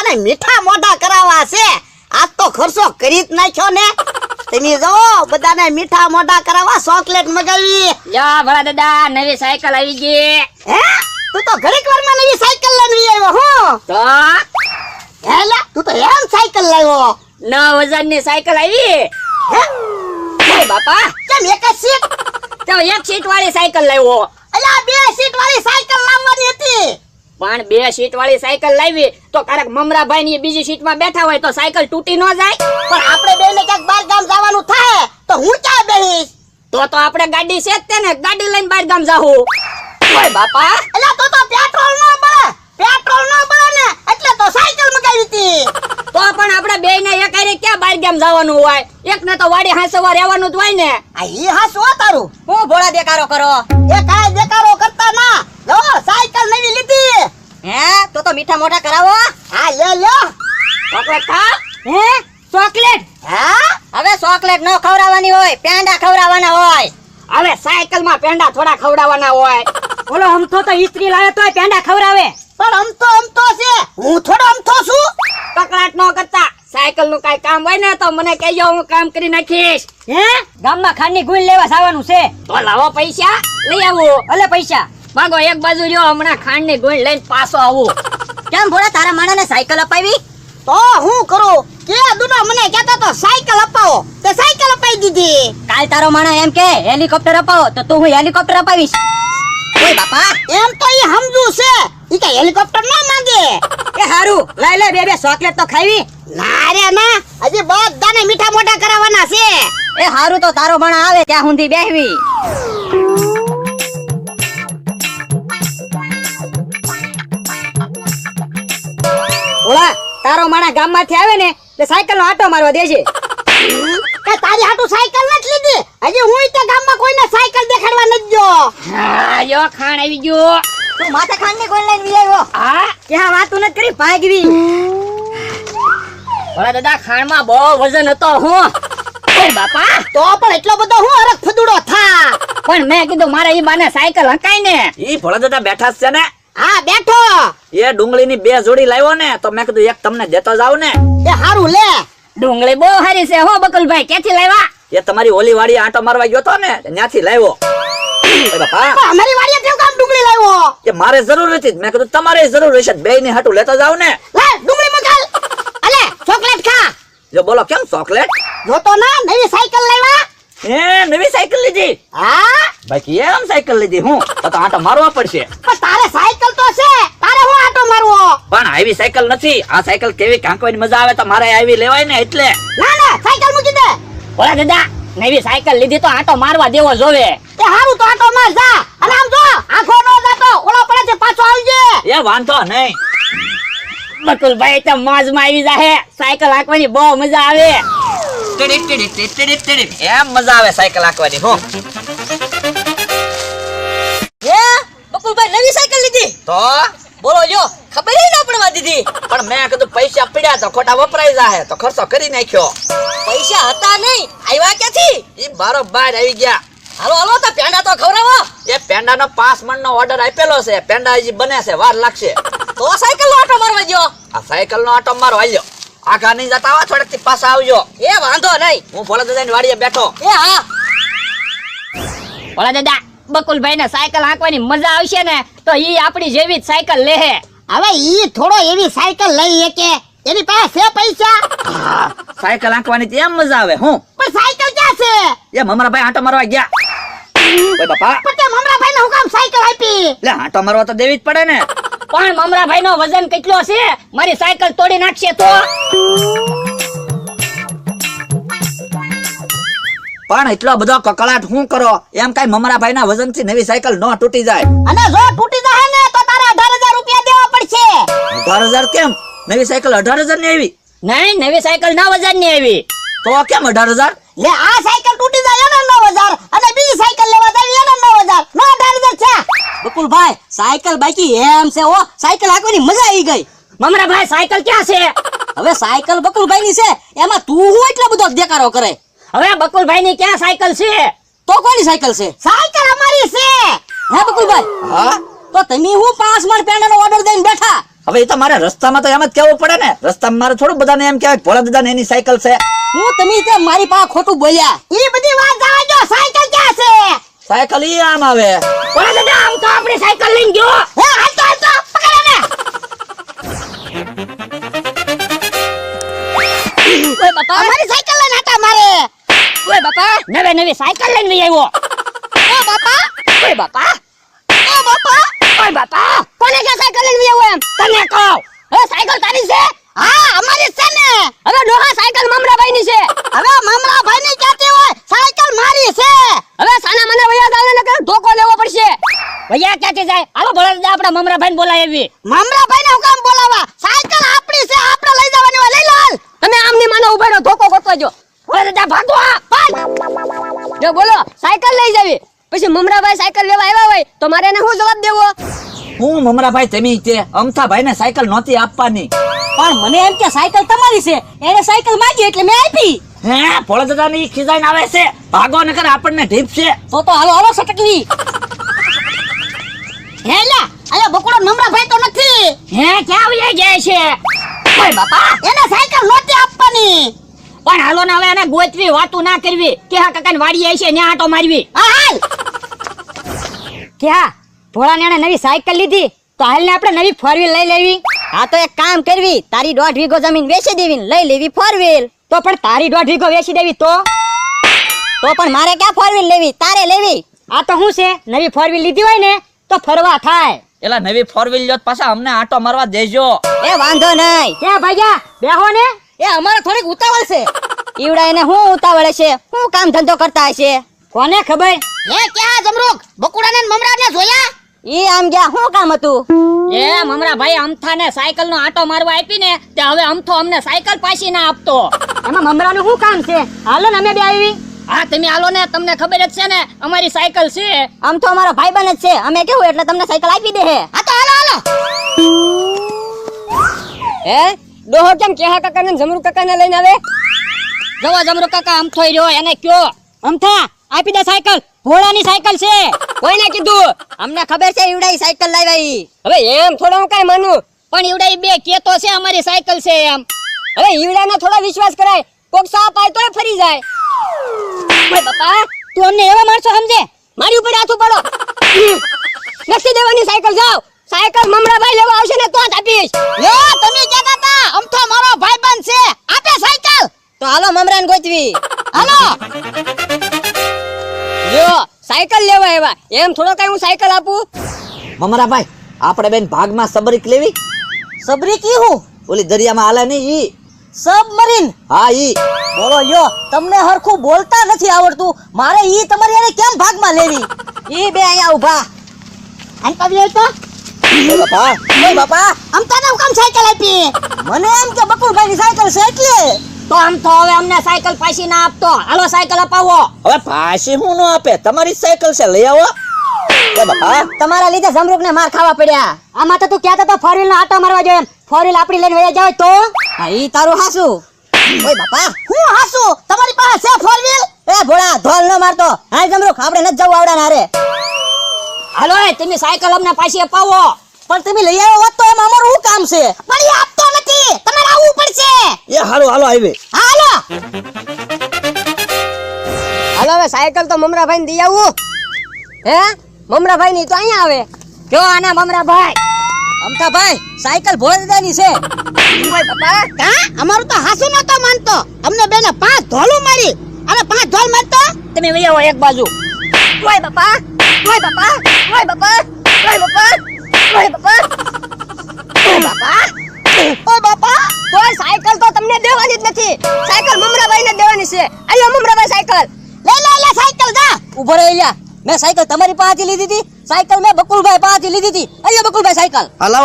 બધાને મીઠા મોઢા કરાવવા છે. આજ તો ખર્ચો કરી જ નાખ્યો ને. તમે જો બધાને મીઠા મોઢા કરાવવા ચોકલેટ મગાવી. લ્યો ભલા દાદા નવી સાયકલ આવી ગઈ. હે તું તો ઘડીક વારમાં નવી સાયકલ લઈને આવ્યો હું. તો હેલા તું તો એમ સાયકલ લાવ્યો. 9000 ની સાયકલ આવી. હે એ બાપા કેમ એક જ સીટ? તો એક સીટ વાળી સાયકલ લાવ્યો. અલા બે સીટ વાળી સાયકલ લાવવાની હતી. પણ 2 સીટ વાળી સાયકલ લાવી તો કારક મમરાભાઈ ની બીજી સીટ માં બેઠા હોય તો સાયકલ તૂટી ન જાય. પણ આપણે બેને ક્યાંક બહાર ગામ જવાનું થાય તો હું ક્યાં બેહીશ? તો આપણે ગાડી છે જ તે ને ગાડી લઈને બહાર ગામ જાહું. ઓય બાપા અલા તો પેટ્રોલ ન બળે. પેટ્રોલ ન બળે ને એટલે તો સાયકલ મગાવી હતી. તો પણ આપણે બે ને એક હારે ક્યાં બહાર ગામ જવાનું હોય? એક ને તો વાડી હાંસવા રહેવાનું જ હોય ને. આ ઈ હાસુ તારું. હું ભોળા દેખારો કરો. એ કાઈ દેખાડો કરતા ના. લો સાયકલ નવી લીધી. હે તો મીઠા મોઢા કરાવો. હા લે. ચોકલેટ ખા. હે ચોકલેટ? હા હવે ચોકલેટ ન ખવડાવવાની હોય, પેંડા ખવડાવવાના હોય. હવે સાયકલ માં પેંડા થોડા ખવડાવવાના હોય. ઓલો અમથો તો ઈસ્ત્રી લાવે તોય પેંડા ખવડાવે. પણ અમથો છે. હું થોડો અમથો છું. કકડાટ ન કરતા. સાયકલ નું કઈ કામ હોય ને તો મને કહેજો, હું કામ કરી નાખીશ. હે ગામમાં ખાંડની ગુણ લેવા જવાનું છે. તો લાવો પૈસા લઈ આવો. અલે પૈસા ભાગો એક બાજુ રહ્યો, હમણાં ખાંડની ગુણ લઈને પાછો આવું. કેમ ભોળા તારા માણાને સાયકલ અપાવી? તો હું કરું કે દુનો મને કહેતો તો સાયકલ અપાવો તે સાયકલ અપાઈ દીધી. કાલ તારો માણા એમ કે હેલિકોપ્ટર અપાવો તો તું હું હેલિકોપ્ટર અપાવીશ. ઓય બાપા એમ તો ઈ સમજુ છે. ઈ કે હેલિકોપ્ટર ન માંગે. એ હારું લઈ લે બે ચોકલેટ તો ખાવી. ના રે ના હજી બધાને મીઠા મોઢા કરાવવાના છે. એ હારું તો તારો માણા આવે ત્યાં સુધી બેહવી. ઓલા તારો માણા ગામમાંથી આવે ને એટલે સાયકલ નો આટો મારવા દેજે. કે તારી હાટુ સાયકલ નથી લીધી. હજી હું તે ગામમાં કોઈને સાયકલ દેખાડવા નથી ગયો. હા યો ખાણ આવી ગયો. તું માથે ખાંડની ગોળ લઈને વી આવ્યો. હા ક્યાં વાતું નથી કરી ભાગવી. ઓલા દાદા ખાણમાં બહુ વજન હતો હું. ઓય બાપા તો પણ એટલો બધો હું હરખ ફદુડો થા. પણ મેં કીધું મારા ઈ બાને સાયકલ હકાય ને. ઈ ભોળા દાદા બેઠા જ છે ને. હા બેઠો. એ ડુંગળીની 2 જોડી લાવ્યો ને તો મેં કીધું એક તમને દેતો જાવ ને. એ હારું લે. ડુંગળી બહુ સારી છે હો બકુલભાઈ. ક્યાંથી લાવ્યા? એ તમારી ઓલી વાડી આંટો મારવા ગયો તો ને ત્યાંથી લાવ્યો. એ બાપા પણ અમારી વાડીએ કેમ કામ ડુંગળી લાવ્યો? એ મારે જરૂર હતી, મેં કીધું તમારે જરૂર હશે, બે ની હાટું લેતો જાવ ને. લે ડુંગળી મગાલ. અલે ચોકલેટ ખા. જો બોલો કેમ ચોકલેટ? જો તો ના નવી સાયકલ લાવ્યા. હે નવી સાયકલ લીધી? હા બાકી એમ સાયકલ લીધી હું તો આંટો મારવા પડશે. પણ તારે સાયકલ તો છે, તારે હું આટો મારવો? પણ આવી સાયકલ નથી. આ સાયકલ કેવી કાંકવાની મજા આવે તો મારે આવી લેવાય ને એટલે. ના સાયકલ મૂકી દે. ઓલા દાદા નવી સાયકલ લીધી તો આટો મારવા દેવો જોવે. એ હારું તો આટો માર જા. અને આમ જો આખો નો જાતો ઓલો પડે છે પાછો આવજે. એ વાંધો નહીં. બકુલભાઈ તો મોજમાં આવી જાહે. સાયકલ હાંકવાની બહુ મજા આવે. ટીડીક ટીડીક ટીડીક ટીડીક એમ મજા આવે સાયકલ હાંકવાની હું. હે બકુલભાઈ નવી સાયકલ લીધી? તો બોલો જો ખબર ય ના પડવા દીધી. પણ મેં કીધું પૈસા પડ્યા તો ખોટા વપરાઈ જાહે તો ખર્ચો કરી નાખ્યો. પૈસા હતા નહીં, આવ્યા ક્યાંથી? ઈ બારોબાર આવી ગયા. હાલો હાલો તો પેંડા તો ખવડાવો. એ પેંડાનો 5 મણનો ઓર્ડર આપેલો છે. પેંડા હજી બને છે, વાર લાગશે. તો સાયકલ નો આટો મારવા જો. આ સાયકલ નો આટો મારો હાલ્યો. આખા નહીં જતા આવા થોડેક થી પાછા આવજો. એ વાંધો નહીં. હું ભોળા દાદાની વાડીએ બેઠો. એ હા ઓલા દાદા બકુલભાઈ ને સાયકલ હાંકવાની મજા આવશે ને તો ઈ આપણી જેવી જ સાયકલ લેહે. હવે ઈ થોડો એવી સાયકલ લઈ કે એની પાસે છે પૈસા. સાયકલ હાંકવાની તો એમ મજા આવે હું. પણ સાયકલ ક્યાં છે? એ મમરાભાઈ આંટો મારવા ગયા. ઓય બાપા પણ તે મમરાભાઈને હું કામ સાયકલ આપી? લે આંટો મારવા તો દેવી જ પડે ને. પણ મમરાભાઈ નો વજન કેટલો છે? મારી સાયકલ તોડી નાખશે તો. પણ એટલો બધો કકળાટ હું કરો? એમ કઈ મમરાભાઈ ના વજન થી નવી સાયકલ ન તૂટી જાય? અને જો તૂટી જાય ને તો તારે 18,000 રૂપિયા દેવા પડશે. 18,000 કેમ? નવી સાયકલ 18,000 ની આવી? નહીં નવી સાયકલ 9,000 ની આવી. તો કેમ 18,000? લે આ સાયકલ તૂટી જાય એનો 9,000 અને બીજી સાયકલ લેવા જાય એનો 9,000 નો 18,000 છે. બકુલભાઈ સાયકલ બાકી એમ છે હો. સાયકલ હાંકવાની મજા આવી ગઈ. મમરાભાઈ સાયકલ ક્યાં છે? હવે સાયકલ બકુલભાઈ ની છે, એમાં તું હું એટલો બધો દેકારો કરે? હવે બકુલભાઈ ની ક્યાં સાયકલ છે? તો કોની સાયકલ છે? સાયકલ અમારી છે. હે બકુલભાઈ? હા તો તમે હું 5 મણ પેંડાનો ઓર્ડર દઈને બેઠા, હવે એ તો મારે રસ્તામાં તો એમ જ કેવું પડે ને. રસ્તામાં મારે થોડું બધાને એમ કહેવાય કે ભોળા દાદાને એની સાયકલ છે. હું તમે તે મારી પાસે ખોટું બોલ્યા. ઈ બધી વાત જવા દો, સાયકલ ક્યાં છે? સાયકલ ઈ આમ આવે. ભોળા દાદા આમ તો આપણે સાયકલ લઈને ગયો. હે, હાલતો પકડ એને. ઓય બાપા, અમારી સાયકલ લઈને આટા મારે. ઓય બાપા, નવી સાયકલ લઈને લઈ આવ્યો. ઓ બાપા, ઓય બાપા, ઓ બાપા. ઓય બાપા, કોને કે સાયકલ લઈને આવ્યો એમ? તને કહું. હે, સાયકલ તારી છે? હા, અમારી જ છે ને. હવે ડોહા સાયકલ મમરાભાઈની છે. હવે મમરાભાઈની ક્યાંથી હોય? સાયકલ મારી છે. હવે સાના મને વૈયા ગાલે ને કે ધોકો લેવો પડશે. વૈયા ક્યાંથી જાય? હાલો ભોળા દાદા આપણા મમરાભાઈને બોલાય એવી. મમરાભાઈને હું કામ બોલાવા? સાયકલ આપણી છે, આપણે લઈ જવાની હોય. લઈ લાલ. તમે આમની માનો ઉભા રહો, ધોકો ગોતવા જો. ભોળા દાદા ભાગો આ. જો બોલો, સાયકલ લઈ જાવી. પછી મમરાભાઈ સાયકલ લેવા આવ્યા હોય તો મારે એને શું જવાબ દેવો? હું મમરાભાઈ તમે તે અમથાભાઈને સાયકલ નહોતી આપવાની. પણ મને એમ કે સાયકલ તમારી છે, એને સાયકલ માંગી એટલે મેં આપી. હે, ભોળા દાદાને ઈ ખીજાઈને આવે છે. ભાગો નકર આપણને ઢીપ છે. તો હાલો હાલો સટકવી. હે લા, અલે બકુડો મમરાભાઈ તો નથી. હે, ક્યાં વૈયા જાય છે? ઓય બાપા, એને સાયકલ નહોતી આપવાની. પણ હાલો ને હવે એને ગોતવી, વાતું ના કરવી. કે હા કાકાને વાડી આવી છે ને આટો મારવી. હા, હાલ. ક્યાં ભોળાને એને નવી સાયકલ લીધી તો હાલ ને આપણે નવી ફોર વ્હીલ લઈ લેવી. આ તો એક કામ કરવી, તારી 1.5 વીઘો જમીન વેચી દેવી ને લઈ લેવી 4 વ્હીલ. તો પણ તારી 1.5 વીઘો વેચી દેવી તો પણ મારે ક્યાં 4 વ્હીલ લેવી, તારે લેવી. આ તો શું છે, નવી ફોર વ્હીલ લીધી હોય ને તો ફરવા થાય. એલા નવી 4 વ્હીલ લ્યો તો પાછા અમને આટો મારવા દેજો. એ વાંધો નહીં. ક્યાં ભાગ્યા બેહો ને. એ અમારે થોડીક ઉતાવળ છે. ઈવડા એને હું ઉતાવળે છે, હું કામ ધંધો કરતા હશે. કોને ખબર? હે ક્યાં જમરૂક? બકુડાને ને મમરાને જોયા? ઈ આમ ગયા, હું કામ હતું? એ મમરાભાઈ અમથાને સાયકલ નો આટો મારવા આપી ને તે હવે અમથો અમને સાયકલ પાછી ના આપતો. એમાં મમરાનું શું કામ છે? હાલો ને અમે બે આવી. હા તમે હાલો ને, તમને ખબર જ છે ને અમારી સાયકલ છે. આમ તો અમારો ભાઈબંધ જ છે, અમે કેવું એટલે તમને સાયકલ આપી દે હે. હા તો હાલો હાલો. હે ડોહો કેમ કેહા કાકા ને જમરૂ કાકા ને લઈને આવે? જવા જમરૂ કાકા અમથો રહ્યો, એને કયો અમથા આપી દે સાયકલ, ભોળાની સાયકલ છે. કોઈને કીધું? અમને ખબર છે ઈવડા ઈ સાયકલ લાવ્યા ઈ. હવે એમ થોડો હું કાઈ માનું, પણ ઈવડા બે કેતો છે અમારી સાયકલ છે એમ. હવે ઈવડાનો થોડો વિશ્વાસ કરાય, કોક સાપ આય તોય ફરી જાય. ઓય બાપા, તું અમને એવા માણસો સમજે? મારી ઉપર હાથ ઉપાડો. નથી દેવાની સાયકલ, જાવ. સાયકલ મમરાભાઈ લેવા આવશે ને તો જ આપીશ. લે તમે કહેતા હતા અમથો મારો ભાઈબંધ છે, આપે સાયકલ. તો હાલો મમરાને ગોતવી. હાલો. લ્યો સાયકલ લેવા આવ્યા, એમ થોડો કઈ હું સાયકલ આપું? મમરાભાઈ આપણે બેન ભાગમાં સબરીક લેવી. સબરી કી હું? ઓલી દરિયામાં હાલે ને ઈ. સબમરીન. હા ઈ. બોલો લ્યો, તમને હરખું બોલતા નથી આવડતું. મારે ઈ તમારી એને કેમ ભાગમાં લેવી? ઈ બે અહીંયા ઊભા. આન પગલે તો ઓય બાપા, ઓય બાપા, અમથાને હું કામ સાયકલ આપી? મને એમ કે બકુલભાઈની સાયકલ છે એટલે. તો આમ તો હવે અમને સાયકલ પાછી ના આપતો. હાલો સાયકલ અપાવો. હવે પાછી હું નો આપે, તમારી સાયકલ છે, લઈ આવો. ઓય બાપા, તમારા લીધે જમરૂકને માર ખાવા પડ્યા. આમાં તો તું કહેતો તો 4 વ્હીલ નો આટો મારવા જોઈએ. 4 વ્હીલ આપડી લઈને વયા જાવ તો હા ઈ તારું હાસુ. ઓય બાપા, હું હાસુ? તમારી પાસે છે 4 વ્હીલ? એ ભોળા ધોલ ન મારતો. હાલ જમરૂક, આપણે નથી જવું આવડા હારે. હાલો એ તમે સાયકલ અમને પાછી અપાવો. પણ તમે લઈ આવ્યો હોત તો એમાં અમારું શું કામ છે? પણ એ આપતો નથી, તમારે આવવું પડશે. એ હાલો હાલો આવી. હાલો. હાલો હવે સાયકલ તો મમરાભાઈ ને દઈ આવું. હે મમરાભાઈ ની તો અહીંયા આવે. કયો આના મમરાભાઈ? અમથાભાઈ, સાયકલ ભોળાદાદાની છે. ઓય બાપા, કા અમારું તો હાસુ નતો માનતો. તમને બેને 5 ધોલું મારી અને 5 ધોલ મારતો. તમે વઈ આવો એક બાજુ. ઓય બાપા, ઓય બાપા, ઓય બાપા, ઓય બાપા, ઓય બાપા, ઓય બાપા, ઓ બાપા, તોય સાયકલ તો તમને દેવાની જ નથી. સાયકલ મમરાભાઈ ને દેવાની છે. આયો મમરાભાઈ સાયકલ. લે સાયકલ જા. ઉભો રહી લ્યા. મેં સાયકલ તમારી પાસેથી લીધી હતી. સાયકલ મેં બકુલભાઈ પાસેથી લીધી હતી. અહીંયા બકુલભાઈ સાયકલ. હાલો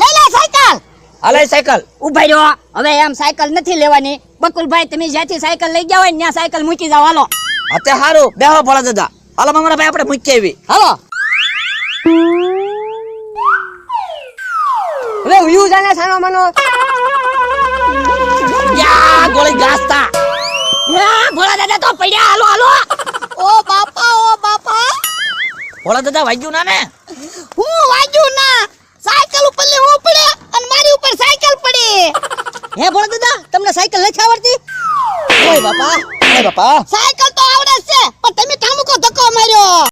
લે સાયકલ. હાલે સાયકલ. ઉભા રહ્યો. હવે એમ સાયકલ નથી લેવાની. બકુલભાઈ તમે જ્યાંથી સાયકલ લઈ ગયા હોય ને ત્યાં સાયકલ મૂકી જાવ. હાલો. અત્યારે હારું બેહો ભોળા દાદા. હાલો મમરાભાઈ આપણે મૂકી આવી. હાલો. હવે ઉયું જાને સાનો મનો. યા ગોળી ગાસ્તા. ભોળા દાદા તો પડ્યા. હાલો હાલો. ઓ બાપા, ઓ બાપા. ભોળા દાદા વાગ્યું ના ને? હું વાગ્યું ના. સાયકલ ઉપર લેવું પડે અને મારી ઉપર સાયકલ પડી. હે ભોળા દાદા તમને સાયકલ નથી આવડતી? ઓય બાપા બાપા સાયકલ